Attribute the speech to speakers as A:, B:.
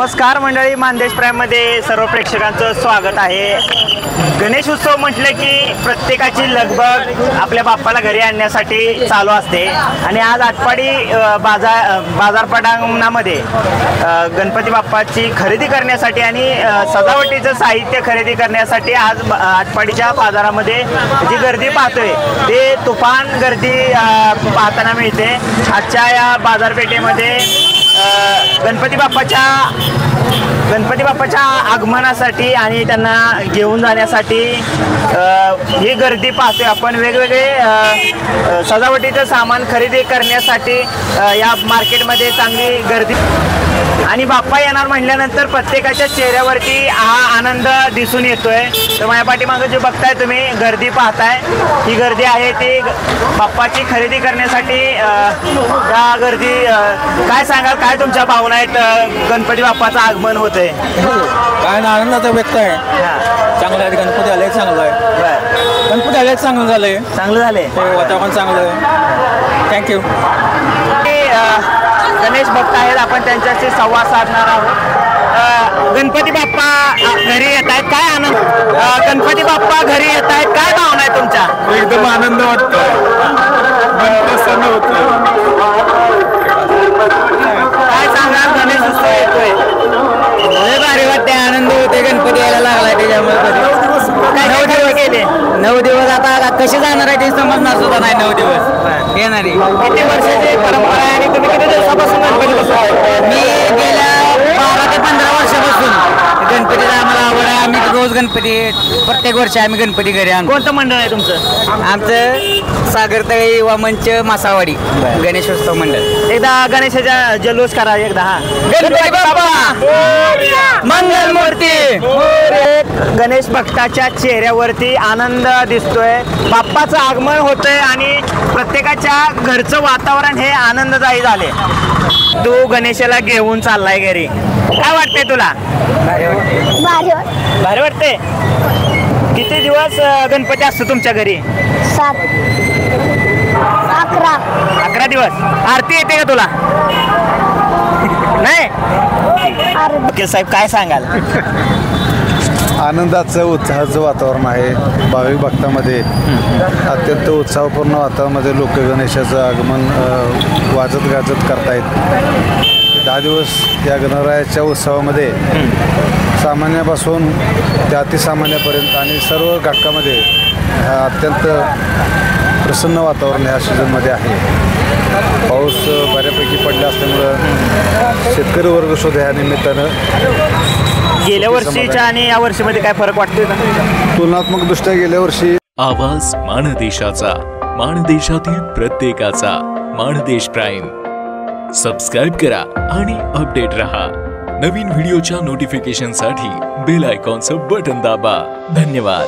A: नमस्कार मंडळी, मानदेश प्राईममध्ये सर्व प्रेक्षकांचं स्वागत आहे। गणेश उत्सव म्हटलं की प्रत्येकाची लगबग आपल्या बाप्पाला घरी आणण्यासाठी चालू असते आणि आज आटपाडी बाजार पटांगणामध्ये गणपती बाप्पाची खरेदी करण्यासाठी आणि सजावटीचं साहित्य खरेदी करण्यासाठी आज आटपाडीच्या बाजारामध्ये जी गर्दी पाहतोय ते तुफान गर्दी पाहताना मिळते। आजच्या या बाजारपेठेमध्ये गणपती बाप्पाच्या आगमनासाठी आणि त्यांना घेऊन जाण्यासाठी ही गर्दी पाहतोय आपण। वेगवेगळे सजावटीचं सामान खरेदी करण्यासाठी या मार्केटमध्ये चांगली गर्दी आणि बाप्पा येणार म्हटल्यानंतर प्रत्येकाच्या चेहऱ्यावरती हा आनंद दिसून येतोय। तर माझ्या पाठीमागे जे बघताय तुम्ही गर्दी पाहताय, ही गर्दी आहे ती बाप्पाची खरेदी करण्यासाठी। या गर्दी काय सांगाल, काय तुमच्या भावना आहेत? गणपती बाप्पाचं आगमन होतंय,
B: काय ना आनंदाचा व्यक्त आहे। चांगलं आहे, गणपती आले चांगलं आहे, गणपती आले चांगलं झालंय,
A: चांगलं झालंय,
B: वातावरण चांगलं आहे। थँक्यू।
A: गणेश भक्त आहेत, आपण त्यांच्याशी संवाद साधणार आहोत। गणपती बाप्पा घरी येत आहेत, काय आनंद? गणपती बाप्पा घरी येत आहेत, काय भावना आहे तुमच्या?
B: एकदम आनंद वाटतो, प्रसन्न होतं।
A: काय सांगाल, गणेश उत्सव येतोय,
B: भारी वाटते, आनंद होते, गणपती यायला लागलाय त्याच्यामुळे।
A: 9 दिवस गेले,
B: 9 दिवस आता कसे जाणार आहे ते समजणार सुद्धा नाही। 9 दिवस येणारी
A: किती वर्षाची परंपरा आहे आणि तुम्ही किती दिवसापासून गणपती बसवताय?
B: मी गेल्या 12 ते 15 वर्षापासून गणपतीला आम्हाला आवड आहे। आम्ही रोज गणपती, प्रत्येक वर्षी आम्ही गणपती घरी आणतो।
A: कोणतं मंडळ आहे तुमचं?
B: आमचं सागरतळी युवा मंच मासावाडी गणेशोत्सव मंडळ।
A: एकदा गणेशाचा जल्लोष करा एकदा। हा,
B: गणपती बाप्पा मंगल मूर्ती।
A: गणेश भक्ताच्या चेहऱ्यावरती आनंद दिसतोय, बाप्पाचं आगमन होतंय आणि प्रत्येकाच्या घरचं वातावरण हे आनंददायी झाले। तू गणेशाला घेऊन चाललाय घरी, काय वाटतंय तुला? भारी वाटते। किती दिवस गणपती असतो तुमच्या घरी? 11 दिवस। आरती येते का तुला? नाही? ओके साहेब, काय सांगाल?
C: आनंदाचं उत्साहाचं वातावरण आहे भाविक भक्तामध्ये। अत्यंत उत्साहपूर्ण वातावरणामध्ये लोक गणेशाचं आगमन वाजत गाजत करतायत। 10 दिवस या गणरायाच्या उत्सवामध्ये सामान्यापासून ते अतिसामान्यापर्यंत आणि सर्व घटकामध्ये अत्यंत प्रसन्न वातावरण ह्या सीझनमध्ये आहे। पाऊस बऱ्यापैकी पडला असल्यामुळं शेतकरी वर्ग सुद्धा या निमित्तानं
A: गेल्या वर्षीच्या आणि या वर्षीमध्ये काय फरक वाटतोय का?
C: तुलनात्मक दृष्ट्या गेल्या वर्षी
D: आवाज माणदेशाचा, माणदेशातील प्रत्येकाचा, माणदेश प्राईम। सबस्क्राइब करा आणि अपडेट रहा। नवीन व्हिडिओच्या नोटिफिकेशनसाठी बेल आयकॉनचं बटन दाबा। धन्यवाद।